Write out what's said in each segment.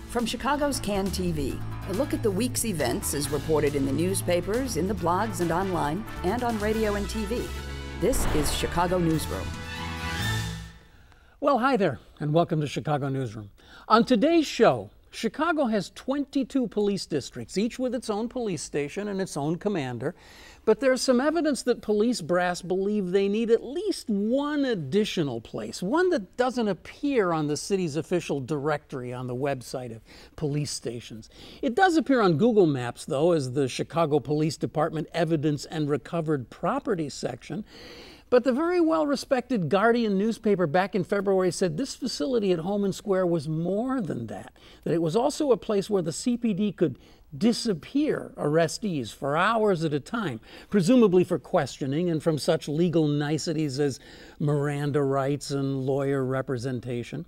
From Chicago's CAN TV, a look at the week's events is reported in the newspapers, in the blogs and online, and on radio and TV. This is Chicago Newsroom. Well, hi there, and welcome to Chicago Newsroom. On today's show, Chicago has 22 police districts, each with its own police station and its own commander. But there's some evidence that police brass believe they need at least one additional place, one that doesn't appear on the city's official directory on the website of police stations. It does appear on Google Maps, though, as the Chicago Police Department Evidence and Recovered Property section. But the very well-respected Guardian newspaper back in February said this facility at Homan Square was more than that it was also a place where the CPD could disappear arrestees for hours at a time, presumably for questioning and from such legal niceties as Miranda rights and lawyer representation.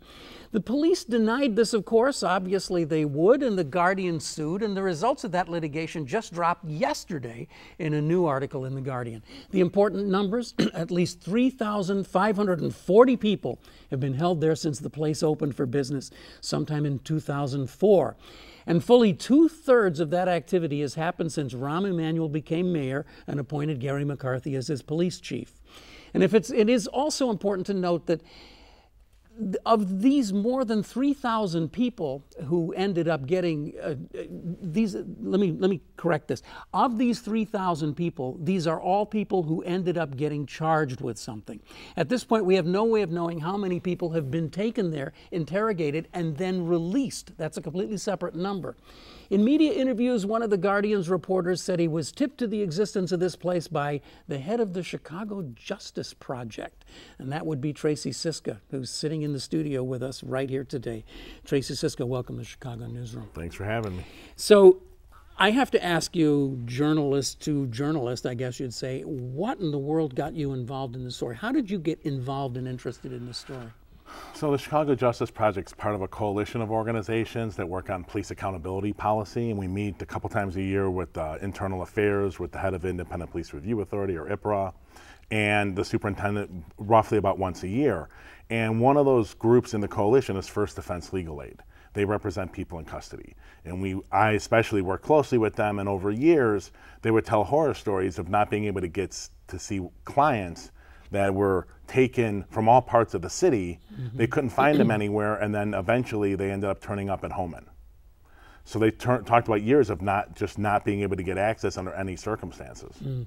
The police denied this, of course. Obviously they would, and the Guardian sued, and the results of that litigation just dropped yesterday in a new article in the Guardian. The important numbers: at least 3,540 people have been held there since the place opened for business sometime in 2004. And fully 2/3 of that activity has happened since Rahm Emanuel became mayor and appointed Gary McCarthy as his police chief. And it is also important to note that of these more than 3,000 people who ended up getting let me correct this. Of these 3,000 people, these are all people who ended up getting charged with something. At this point, we have no way of knowing how many people have been taken there, interrogated, and then released. That's a completely separate number. In media interviews, one of the Guardian's reporters said he was tipped to the existence of this place by the head of the Chicago Justice Project, and that would be Tracy Siska, who's sitting in the studio with us right here today. Tracy Siska, welcome to Chicago Newsroom. Thanks for having me. So I have to ask you, journalist to journalist, I guess you'd say, what in the world got you involved in this story? How did you get involved and interested in this story? So the Chicago Justice Project is part of a coalition of organizations that work on police accountability policy, and we meet a couple times a year with internal affairs, with the head of Independent Police Review Authority, or IPRA, and the superintendent roughly about once a year. And one of those groups in the coalition is First Defense Legal Aid. They represent people in custody. And I especially work closely with them, and over years, they would tell horror stories of not being able to get to see clients that were taken from all parts of the city. Mm-hmm. They couldn't find them anywhere, and then eventually they ended up turning up at Homan. So they talked about years of not being able to get access under any circumstances. Mm.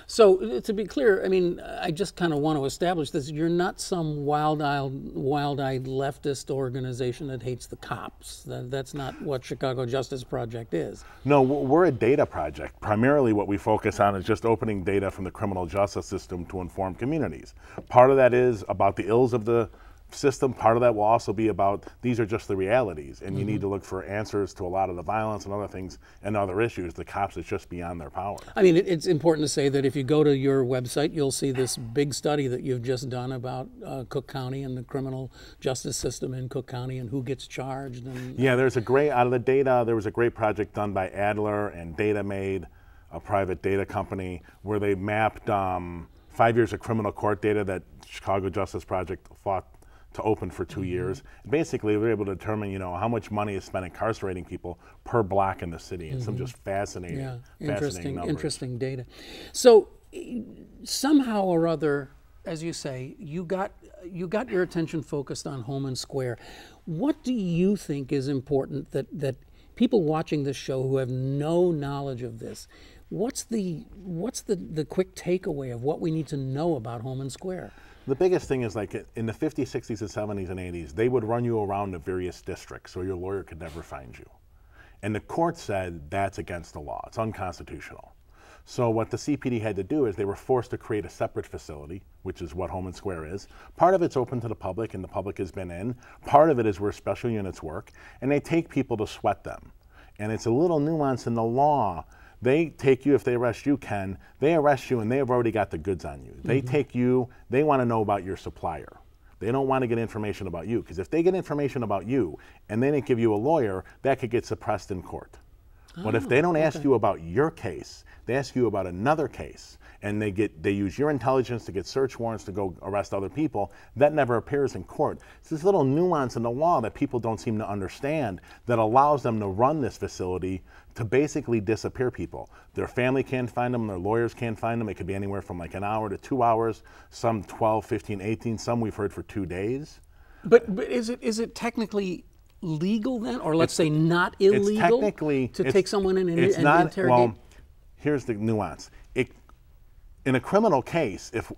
So to be clear, I mean, I just kind of want to establish this. You're not some wild-eyed leftist organization that hates the cops. That's not what Chicago Justice Project is. No, we're a data project. Primarily what we focus on is just opening data from the criminal justice system to inform communities. Part of that is about the ills of the system. Part of that will also be about these are just the realities, and you need to look for answers to a lot of the violence and other things and other issues. The cops, it's just beyond their power. I mean, it's important to say that if you go to your website, you'll see this big study that you've just done about Cook County and the criminal justice system in Cook County and who gets charged. And yeah, out of the data, there was a great project done by Adler and DataMade, a private data company, where they mapped 5 years of criminal court data that Chicago Justice Project fought to open for 2 years. Basically, we were able to determine, how much money is spent incarcerating people per block in the city, and some just fascinating numbers. Interesting data. So somehow or other, as you say, you got your attention focused on Homan Square. What do you think is important that people watching this show who have no knowledge of this, what's the quick takeaway of what we need to know about Homan Square? The biggest thing is, like, in the 50s, 60s, and 70s, and 80s, they would run you around to various districts so your lawyer could never find you. And the court said that's against the law. It's unconstitutional. So what the CPD had to do is they were forced to create a separate facility, which is what Homan Square is. Part of it's open to the public, and the public has been in. Part of it is where special units work, and they take people to sweat them. And it's a little nuance in the law. They take you, if they arrest you, Ken, they arrest you and they have already got the goods on you. They take you, they want to know about your supplier. They don't want to get information about you, because if they get information about you and they didn't give you a lawyer, that could get suppressed in court. But if they don't ask you about your case, they ask you about another case, and they use your intelligence to get search warrants to go arrest other people, that never appears in court. It's this little nuance in the law that people don't seem to understand that allows them to run this facility to basically disappear people. Their family can't find them, their lawyers can't find them. It could be anywhere from like an hour to 2 hours, some 12, 15, 18, some we've heard for 2 days. But is it technically legal then, or let's say not illegal to take someone in and interrogate? Well, here's the nuance. In a criminal case, if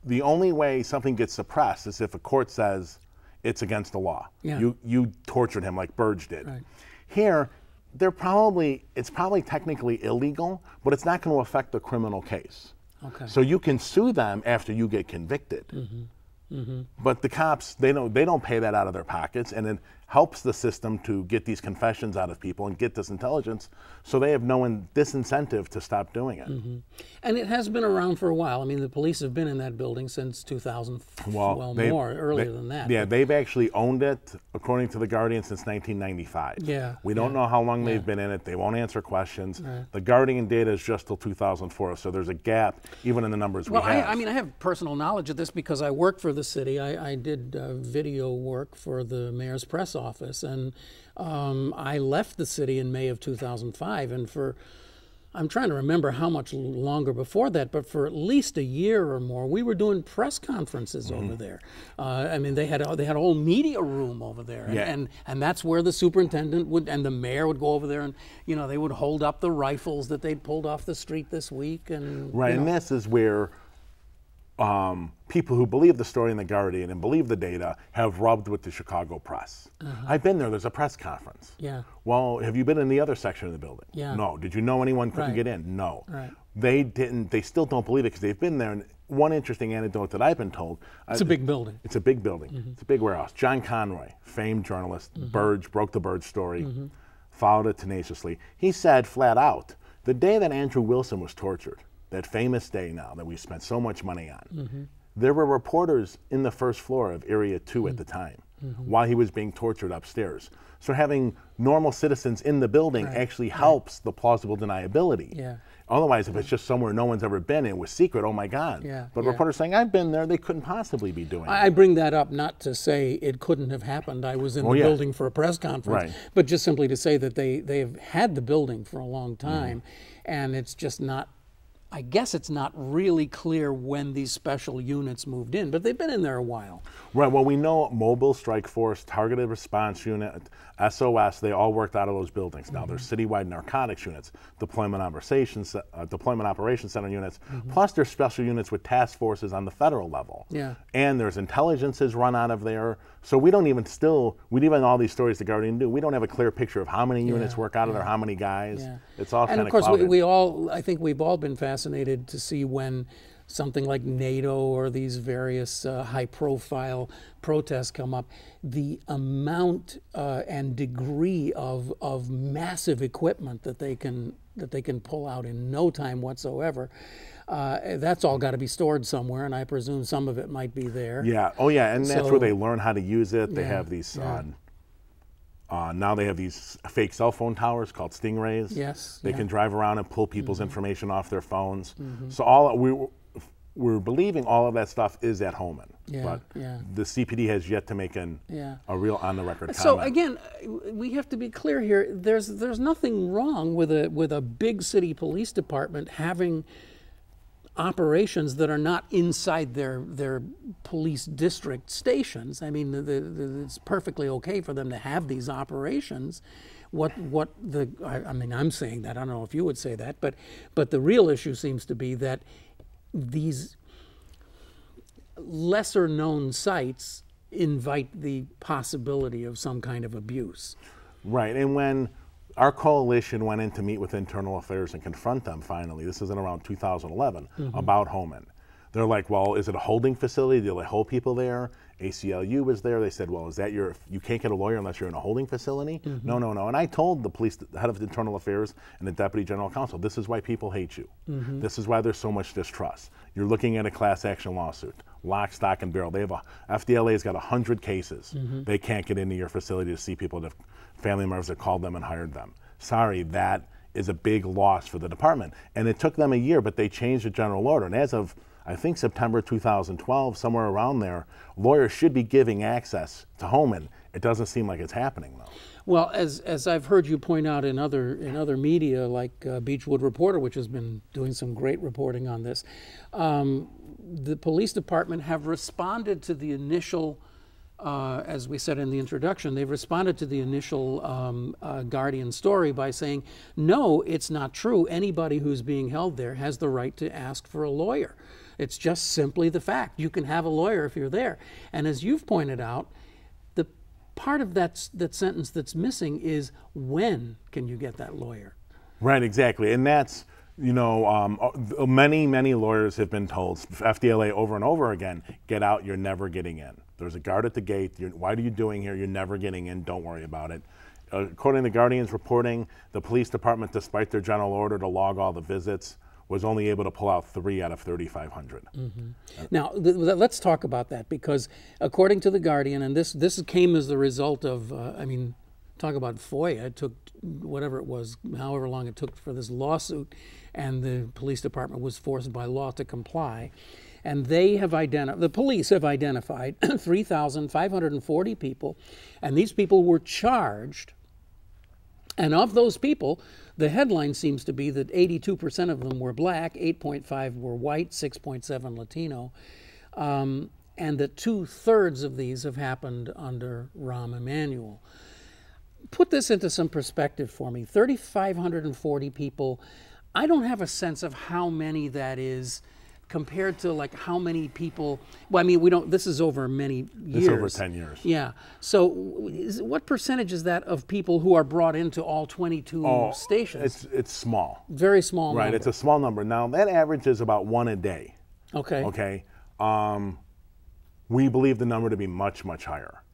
the only way something gets suppressed is if a court says it's against the law. Yeah. You tortured him like Burge did. Right. Here, it's probably technically illegal, but it's not going to affect the criminal case. Okay. So you can sue them after you get convicted. But the cops, they don't pay that out of their pockets, and it helps the system to get these confessions out of people and get this intelligence, so they have no disincentive to stop doing it. And it has been around for a while. I mean, the police have been in that building since 2000, earlier than that. Yeah, they've actually owned it, according to The Guardian, since 1995. Yeah. We don't know how long they've been in it. They won't answer questions. Right. The Guardian data is just till 2004, so there's a gap even in the numbers we have. I mean, I have personal knowledge of this because I worked for the city. I did video work for the mayor's press office, and I left the city in May of 2005, and I'm trying to remember how much longer before that, but for at least a year or more, we were doing press conferences over there. I mean, they had a whole media room over there, and that's where the superintendent and the mayor would go over there, and they would hold up the rifles that they'd pulled off the street this week, and and this is where people who believe the story in The Guardian and believe the data have rubbed with the Chicago press. I've been there. There's a press conference. Yeah. Well, have you been in the other section of the building? Yeah. No. Did you know anyone couldn't get in? No. Right. They didn't. They still don't believe it because they've been there. And one interesting anecdote that I've been told. It's a big building. It's a big building. It's a big warehouse. John Conroy, famed journalist, Burge, broke the Burge story, followed it tenaciously. He said flat out, the day that Andrew Wilson was tortured, that famous day now that we spent so much money on, there were reporters in the first floor of Area 2 at the time while he was being tortured upstairs. So having normal citizens in the building actually helps the plausible deniability. Yeah. Otherwise, if it's just somewhere no one's ever been and it was secret, oh my God. But reporters saying, I've been there, they couldn't possibly be doing it. I bring that up not to say it couldn't have happened. I was in the building for a press conference, but just simply to say that they've had the building for a long time, and it's just not, I guess it's not really clear when these special units moved in, but they've been in there a while. Right, well, we know Mobile Strike Force, Targeted Response Unit, SOS, they all worked out of those buildings. Now there's citywide narcotics units, Deployment Operations Center units, plus there's special units with task forces on the federal level. Yeah. And there's intelligences run out of there. So we don't even all these stories the Guardian do, we don't have a clear picture of how many units work out of there, how many guys. Yeah. It's all kind of clouded. And of course, I think we've all been fascinated to see when something like NATO or these various high-profile protests come up, the amount and degree of massive equipment that they can pull out in no time whatsoever. That's all got to be stored somewhere, and I presume some of it might be there. Yeah. Oh, yeah. And that's where they learn how to use it. They have these. Now they have these fake cell phone towers called Stingrays. Yes. They can drive around and pull people's information off their phones. So we're believing all of that stuff is at Homan. But the CPD has yet to make a real on-the-record comment. So again, we have to be clear here. There's nothing wrong with a big city police department having operations that are not inside their police district stations. I mean, it's perfectly okay for them to have these operations. I'm saying that, I don't know if you would say that, but the real issue seems to be that these lesser known sites invite the possibility of some kind of abuse. Right, and when our coalition went in to meet with Internal Affairs and confront them finally, this is in around 2011, about Homan. They're like, well, is it a holding facility? Do they hold people there? ACLU was there. They said, well, you can't get a lawyer unless you're in a holding facility? No. And I told the police, the head of Internal Affairs and the Deputy General Counsel, this is why people hate you. This is why there's so much distrust. You're looking at a class action lawsuit, lock, stock, and barrel. FDLA's got 100 cases. They can't get into your facility to see people, family members that called them and hired them. Sorry, that is a big loss for the department. And it took them a year, but they changed the general order. And as of, I think, September 2012, somewhere around there, lawyers should be giving access to Homan. It doesn't seem like it's happening, though. Well, as I've heard you point out in other media, like Beechwood Reporter, which has been doing some great reporting on this, the police department have responded to the initial, as we said in the introduction, they've responded to the initial Guardian story by saying, no, it's not true. Anybody who's being held there has the right to ask for a lawyer. It's just simply the fact. You can have a lawyer if you're there. And as you've pointed out, the part of that sentence that's missing is, when can you get that lawyer? Right, exactly. And that's, you know, many lawyers have been told, FDLA over and over again, get out, you're never getting in. There's a guard at the gate. Why are you doing here? You're never getting in. Don't worry about it. According to the Guardian's reporting, the police department, despite their general order to log all the visits, was only able to pull out 3 out of 3,500. Now, let's talk about that, because according to the Guardian, and this came as the result of, I mean, talk about FOIA. It took whatever it was, however long it took for this lawsuit, and the police department was forced by law to comply. And the police have identified 3,540 people, and these people were charged. And of those people, the headline seems to be that 82% of them were black, 8.5 were white, 6.7 Latino, and that 2/3 of these have happened under Rahm Emanuel. Put this into some perspective for me. 3,540 people. I don't have a sense of how many that is compared to like how many people. Well, I mean, we don't. This is over many years. It's over 10 years. Yeah. So, what percentage is that of people who are brought into all 22 stations? It's small. Very small. Right. Number. It's a small number. Now that average is about 1 a day. Okay. Okay. We believe the number to be much higher.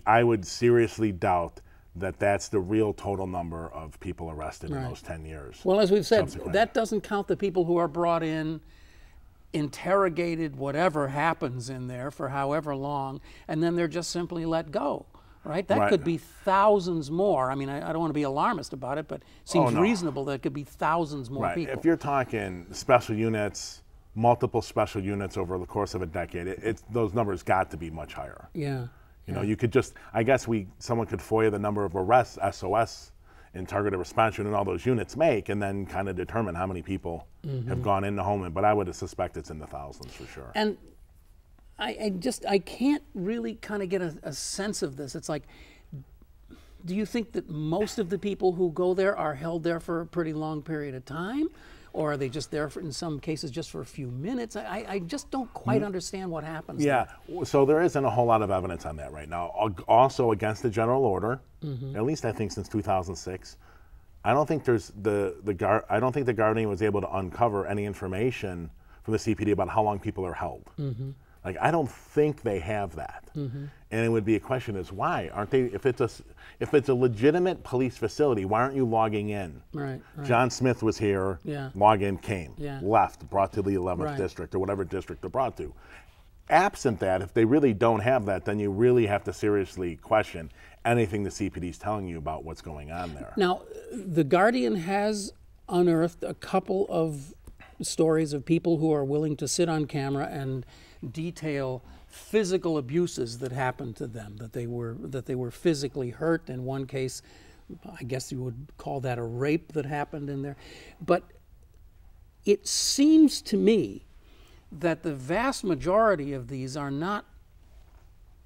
I would seriously doubt that that's the real total number of people arrested in those 10 years. Well, as we've said, that doesn't count the people who are brought in, interrogated, whatever happens in there for however long, and then they're just simply let go, right? That could be thousands more. I mean, I don't want to be alarmist about it, but it seems reasonable that it could be thousands more people. If you're talking special units, multiple special units over the course of a decade, those numbers got to be much higher. Yeah. You know, you could just, I guess someone could FOIA the number of arrests, SOS, and targeted response unit and all those units make, and then kind of determine how many people have gone into Homan. But I would suspect it's in the thousands for sure. And I can't really kind of get a sense of this. It's like, do you think that most of the people who go there are held there for a pretty long period of time? Or are they just there in some cases just for a few minutes? I just don't quite understand what happens. Yeah, so there isn't a whole lot of evidence on that right now. Also, against the general order, at least I think since 2006, I don't think I don't think the Guardian was able to uncover any information from the CPD about how long people are held. Like, I don't think they have that. And it would be a question is why aren't they? If it's a legitimate police facility, why aren't you logging in? Right. John Smith was here. Yeah. Login came. Yeah. Left. Brought to the 11th district or whatever district they're brought to. Absent that, if they really don't have that, then you really have to seriously question anything the CPD is telling you about what's going on there. Now, the Guardian has unearthed a couple of stories of people who are willing to sit on camera and detail physical abuses that happened to them, that they were physically hurt. In one case, I guess you would call that a rape that happened in there. But it seems to me that the vast majority of these are not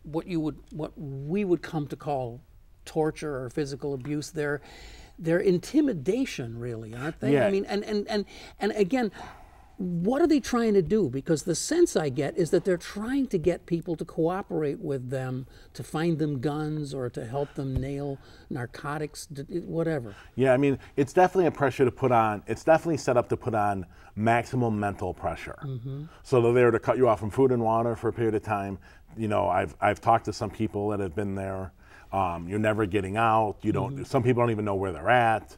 what we would come to call torture or physical abuse. They're intimidation, really, aren't they? Yeah. I mean, and again, what are they trying to do? Because the sense I get is that they're trying to get people to cooperate with them, to find them guns or to help them nail narcotics, whatever. Yeah, I mean, it's definitely a pressure to put on. It's definitely set up to put on maximum mental pressure. So they're there to cut you off from food and water for a period of time. You know, I've talked to some people that have been there. You're never getting out. You don't. Some people don't even know where they're at.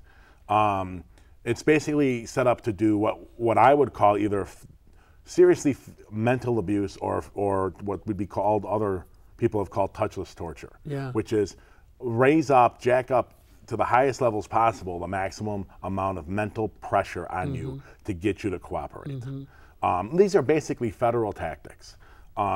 It's basically set up to do what I would call either seriously mental abuse or what would be called, other people have called touchless torture, Yeah. which is raise up, jack up to the highest levels possible, the maximum amount of mental pressure on you to get you to cooperate. These are basically federal tactics.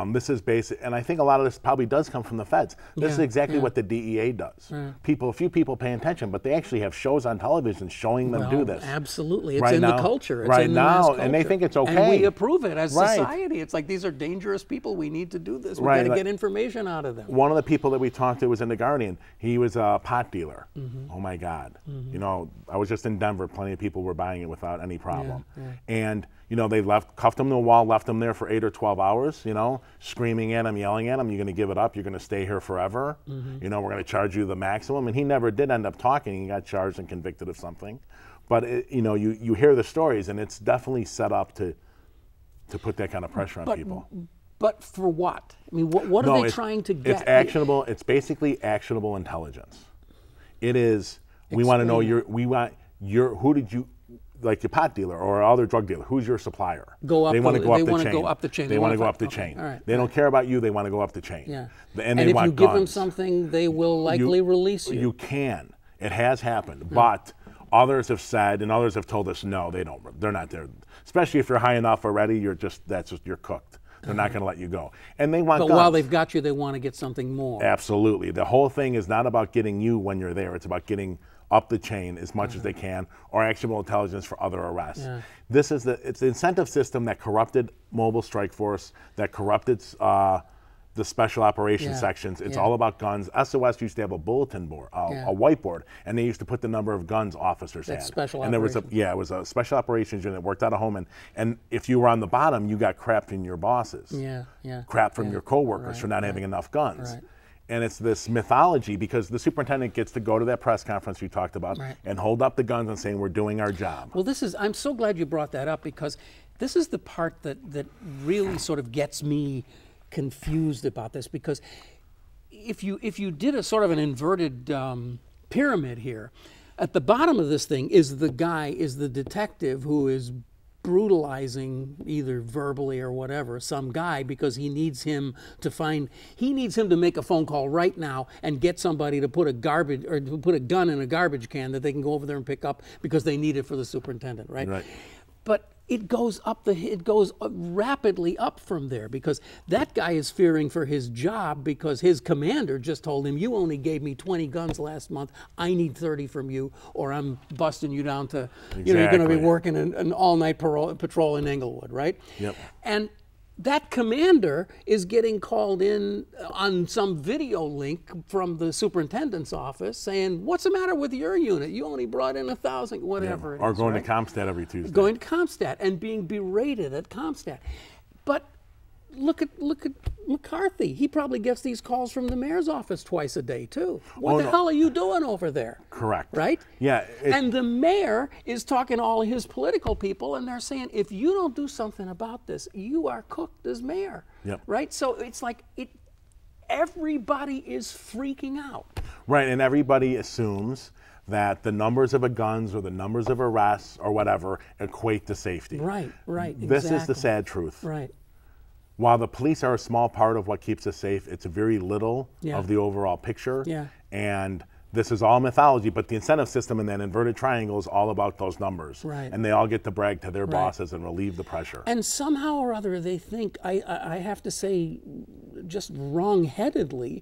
This is basic, and I think a lot of this probably does come from the feds. This is exactly what the DEA does. A few people pay attention, but they actually have shows on television showing them do this. Absolutely, it's right in now, the culture. It's right in the now, mass culture. and they think it's okay. And we approve it as society. It's like, these are dangerous people. We need to do this. We've got to get information out of them. One of the people that we talked to was in The Guardian. He was a pot dealer. Oh my God. You know, I was just in Denver. Plenty of people were buying it without any problem. And you know, they cuffed him to a wall, left him there for 8 or 12 hours, you know, screaming at him, yelling at him, you're going to give it up, you're going to stay here forever, you know, we're going to charge you the maximum. And he never did end up talking. He got charged and convicted of something. But, you know, you hear the stories, and it's definitely set up to put that kind of pressure on people. But for what? I mean, what are they trying to get? It's actionable. It's basically actionable intelligence. It is, we want to know who did you, like your pot dealer or other drug dealer, who's your supplier? They want to go up the chain. They want to go up the chain. Right. They don't care about you. They want to go up the chain. Yeah. And if want you give guns. them something, they will likely release you. You can. It has happened. But others have said, and others have told us, no, they don't. They're not there. Especially if you're high enough already, you're cooked. They're not going to let you go. And they want guns. But while they've got you, they want to get something more. Absolutely. The whole thing is not about getting you when you're there. It's about getting up the chain as much as they can, or actionable intelligence for other arrests. This is it's the incentive system that corrupted Mobile Strike Force, that corrupted the special operations sections. It's all about guns. SOS used to have a bulletin board, a whiteboard, and they used to put the number of guns officers had. Special and there was it was a special operations unit that worked out of Homan, and if you were on the bottom, you got crap from your bosses. Crap from your coworkers for not having enough guns. And it's this mythology, because the superintendent gets to go to that press conference we talked about and hold up the guns and saying, we're doing our job. Well, I'm so glad you brought that up, because this is the part that really sort of gets me confused about this, because if you did a sort of an inverted pyramid here, at the bottom of this thing is the detective who is brutalizing, either verbally or whatever, some guy, because he needs him to make a phone call right now and get somebody to put a gun in a garbage can that they can go over there and pick up because they need it for the superintendent, right? But it goes rapidly up from there, because that guy is fearing for his job, because his commander just told him, you only gave me 20 guns last month, I need 30 from you, or I'm busting you down to, you're going to be working an all-night patrol in Englewood, right? And that commander is getting called in on some video link from the superintendent's office saying, what's the matter with your unit? You only brought in 1,000, whatever it is. Or going to Comstat every Tuesday. Going to Comstat and being berated at Comstat. But look at McCarthy. He probably gets these calls from the mayor's office twice a day too. What the hell are you doing over there? Correct. Right? Yeah. And the mayor is talking to all his political people, and they're saying, if you don't do something about this, you are cooked as mayor. Right? So it's like everybody is freaking out. Right, and everybody assumes that the numbers of guns or the numbers of arrests or whatever equate to safety. Right, This is the sad truth. Right. While the police are a small part of what keeps us safe, it's very little of the overall picture. And this is all mythology, but the incentive system in that inverted triangle is all about those numbers. And they all get to brag to their bosses and relieve the pressure. And somehow or other they think, I have to say just wrong-headedly,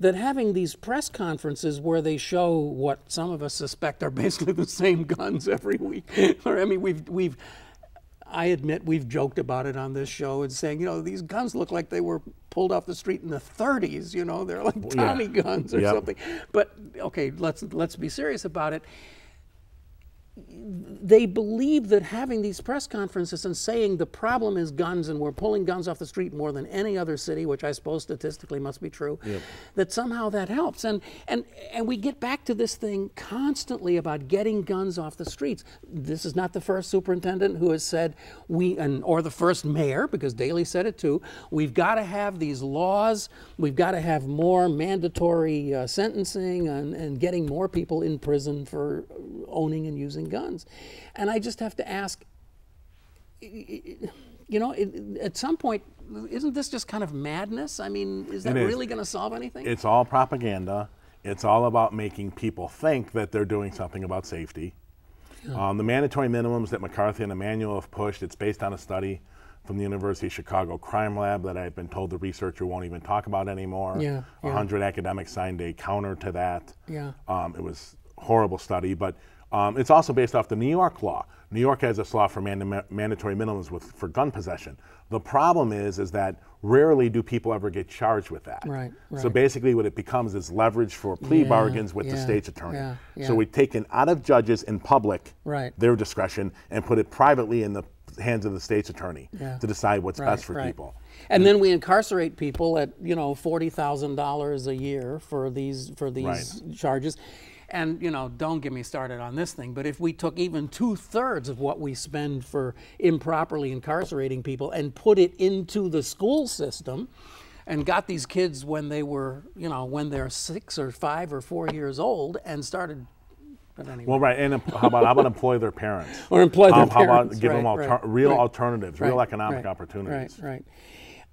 that having these press conferences where they show what some of us suspect are basically the same guns every week. Or, I mean, I admit we've joked about it on this show and saying, you know, these guns look like they were pulled off the street in the 30s, you know, they're like Tommy guns or something. But okay, let's be serious about it. They believe that having these press conferences and saying the problem is guns and we're pulling guns off the street more than any other city, which I suppose statistically must be true, that somehow that helps. And we get back to this thing constantly about getting guns off the streets. This is not the first superintendent who has said or the first mayor, because Daley said it too, we've got to have these laws, we've got to have more mandatory sentencing and getting more people in prison for owning and using guns. And I just have to ask, you know, at some point, isn't this just kind of madness? I mean, is that really going to solve anything? It's all propaganda. It's all about making people think that they're doing something about safety. The mandatory minimums that McCarthy and Emanuel have pushed, it's based on a study from the University of Chicago Crime Lab that I've been told the researcher won't even talk about anymore. 100 academics signed a counter to that. It was a horrible study, but it's also based off the New York law. New York has this law for mandatory minimums for gun possession. The problem is that rarely do people ever get charged with that. So basically what it becomes is leverage for plea bargains with the state's attorney. So we've taken out of judges in public their discretion and put it privately in the hands of the state's attorney to decide what's best for people. And then we incarcerate people at $40,000 a year for these charges. And don't get me started on this thing, but if we took even 2/3 of what we spend for improperly incarcerating people and put it into the school system and got these kids when they were, when they're 6 or 5 or 4 years old and started. But anyway. Well, right, and how about employ their parents? Or employ their parents. How about give them real alternatives, real economic opportunities?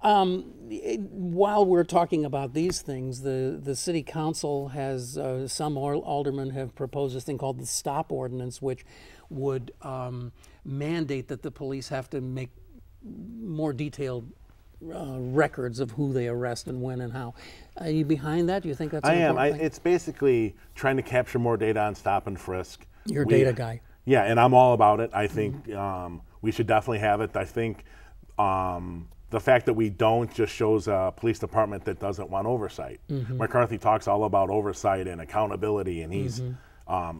While we're talking about these things, the city council has, some aldermen have proposed this thing called the stop ordinance, which would mandate that the police have to make more detailed records of who they arrest and when and how. Are you behind that? Do you think that's an important thing? It's basically trying to capture more data on stop and frisk. You're a data guy. Yeah, and I'm all about it. I think we should definitely have it. I think the fact that we don't just shows a police department that doesn't want oversight. McCarthy talks all about oversight and accountability, and he's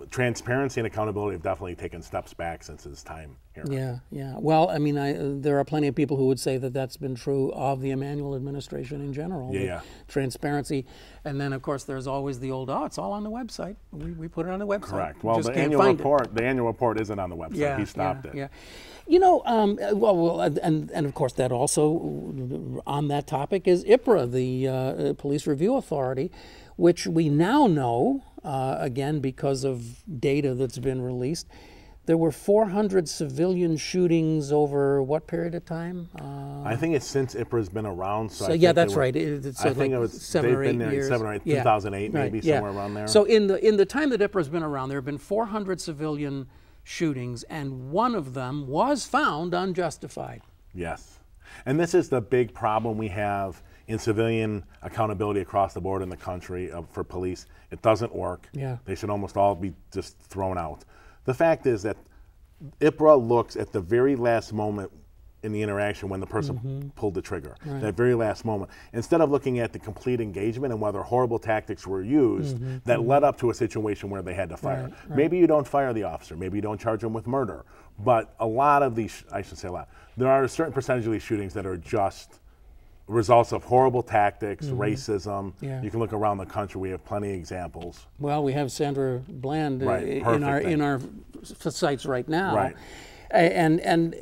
transparency and accountability have definitely taken steps back since his time here. Well, I mean, there are plenty of people who would say that that's been true of the Emanuel administration in general. Transparency, and then of course there's always the old, it's all on the website. We put it on the website. Correct. Well, the annual report isn't on the website. He stopped it. And of course that also, on that topic, is IPRA, the Police Review Authority, which we now know, again because of data that's been released, there were 400 civilian shootings over what period of time? I think it's since IPRA's been around. So that's right. I think it was 7 or 8 years. 7 or 8, 2008 maybe, somewhere around there. So in the time that IPRA's been around, there have been 400 civilian shootings, and one of them was found unjustified. Yes. And this is the big problem we have in civilian accountability across the board in the country for police. It doesn't work. They should almost all be just thrown out. The fact is that IPRA looks at the very last moment in the interaction when the person pulled the trigger, that very last moment, instead of looking at the complete engagement and whether horrible tactics were used that led up to a situation where they had to fire. Maybe you don't fire the officer, maybe you don't charge him with murder, but a lot of these, I should say a lot, there are a certain percentage of these shootings that are just results of horrible tactics, racism. You can look around the country. We have plenty of examples. Well, we have Sandra Bland in our sites right now. And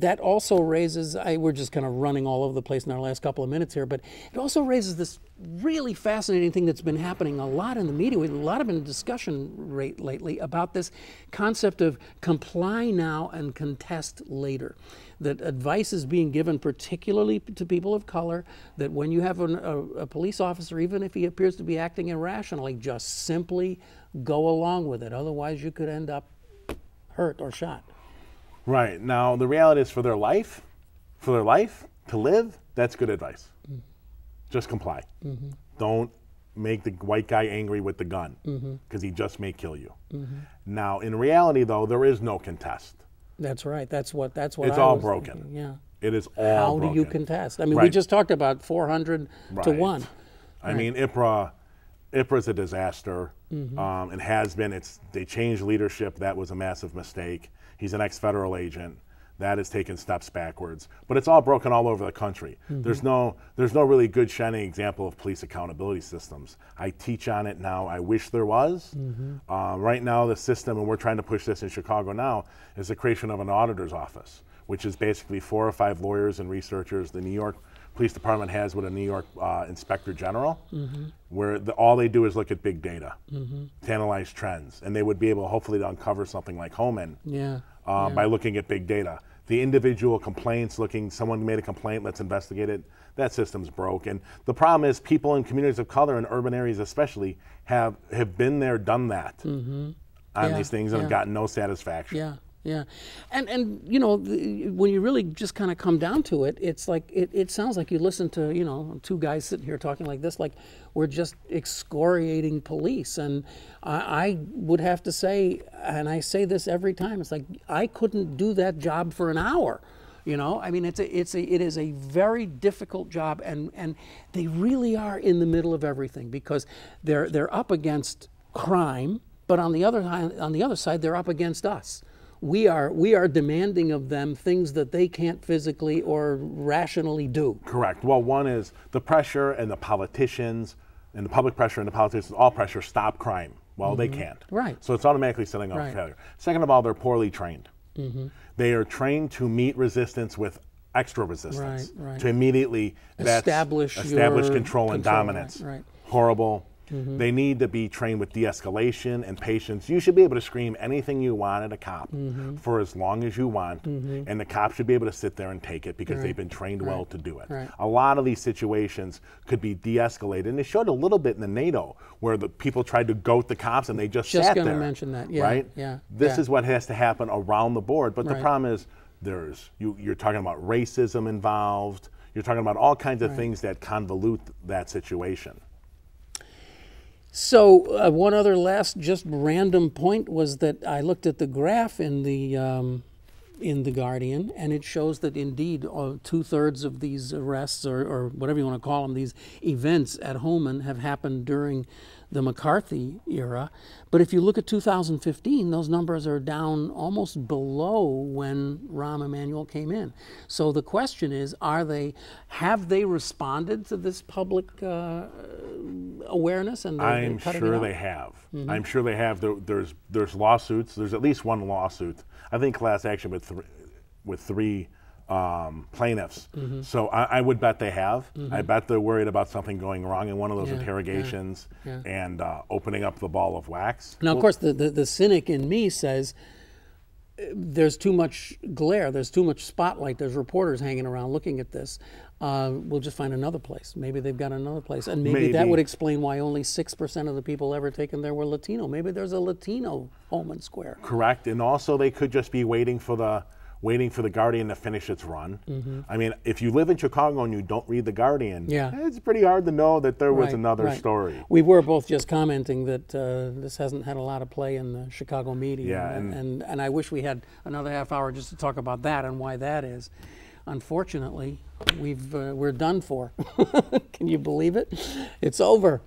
that also raises, we're just kind of running all over the place in our last couple of minutes here, but it also raises this really fascinating thing that's been happening a lot in the media. A lot of discussion lately about this concept of comply now and contest later. That advice is being given particularly to people of color, that when you have a police officer, even if he appears to be acting irrationally, just simply go along with it. Otherwise you could end up hurt or shot. Right. Now, the reality is for their life to live, that's good advice. Just comply. Don't make the white guy angry with the gun because he just may kill you. Now, in reality, though, there is no contest. That's right. That's what it's all broken. Thinking. It is all broken. How do you contest? I mean, we just talked about 400 to 1. I mean, IPRA's a disaster. It has been. They changed leadership. That was a massive mistake. He's an ex-federal agent. That has taken steps backwards. But it's all broken all over the country. There's no really good shining example of police accountability systems. I teach on it now. I wish there was. Right now, the system, and we're trying to push this in Chicago now, is the creation of an auditor's office, which is basically 4 or 5 lawyers and researchers. The New York Police Department has what a New York Inspector General, where all they do is look at big data, to analyze trends, and they would be able, hopefully, to uncover something like Homan by looking at big data. the individual complaints, someone made a complaint, let's investigate it, that system's broke. And the problem is people in communities of color in urban areas especially have been there, done that on these things and have gotten no satisfaction. Yeah. Yeah, and you know, when you really just kind of come down to it, it's like it sounds like you listen to, you know, two guys sitting here talking like this, like we're just excoriating police. And I would have to say, and I say this every time, it's like I couldn't do that job for an hour. You know, I mean, it is a very difficult job, and they really are in the middle of everything because they're up against crime, but on the other side, they're up against us. We are demanding of them things that they can't physically or rationally do. Correct. Well, one is the pressure and the politicians and the public pressure and the politicians, all pressure, stop crime. Well, they can't. Right. So it's automatically setting up failure. Second of all, they're poorly trained. They are trained to meet resistance with extra resistance. To immediately establish control and dominance. Horrible. They need to be trained with de-escalation and patience. You should be able to scream anything you want at a cop for as long as you want, and the cop should be able to sit there and take it because they've been trained well to do it. A lot of these situations could be de-escalated, and it showed a little bit in the NATO where the people tried to goat the cops and they just sat there. Just going to mention that, right? This is what has to happen around the board, but the problem is you're talking about racism involved. You're talking about all kinds of things that convolute that situation. So one other last just random point was that I looked at the graph in the Guardian, and it shows that indeed 2/3 of these arrests or whatever you want to call them, these events at Homan have happened during the McCarthy era. But if you look at 2015, those numbers are down almost below when Rahm Emanuel came in. So the question is, have they responded to this public awareness? And I'm sure they have. I'm sure they have. There's lawsuits. There's at least one lawsuit. I think class action with three plaintiffs. So I would bet they have. I bet they're worried about something going wrong in one of those interrogations and opening up the ball of wax. Now, of course, the cynic in me says there's too much glare, there's too much spotlight, there's reporters hanging around looking at this. We'll just find another place. Maybe they've got another place. And maybe that would explain why only 6% of the people ever taken there were Latino. Maybe there's a Latino Homan Square. Correct. And also they could just be waiting for the Guardian to finish its run. I mean, if you live in Chicago and you don't read the Guardian, it's pretty hard to know that there was another story. We were both just commenting that this hasn't had a lot of play in the Chicago media. And I wish we had another half hour just to talk about that and why that is. Unfortunately, we're done for. Can you believe it? It's over.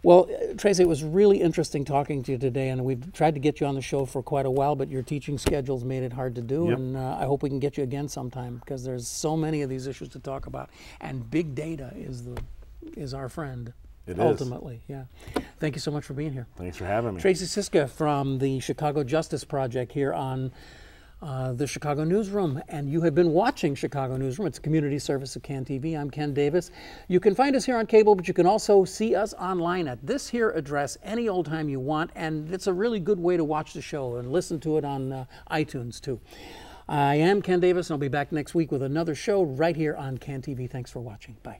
Well, Tracy, it was really interesting talking to you today, and we've tried to get you on the show for quite a while, but your teaching schedules made it hard to do, and I hope we can get you again sometime because there's so many of these issues to talk about, and big data is our friend. It ultimately, yeah. Thank you so much for being here. Thanks for having me. Tracy Siska from the Chicago Justice Project here on the Chicago Newsroom, and you have been watching Chicago Newsroom. It's a community service of CAN TV. I'm Ken Davis. You can find us here on cable, but you can also see us online at this here address any old time you want, and it's a really good way to watch the show and listen to it on iTunes too. I am Ken Davis, and I'll be back next week with another show right here on CAN TV. Thanks for watching. Bye.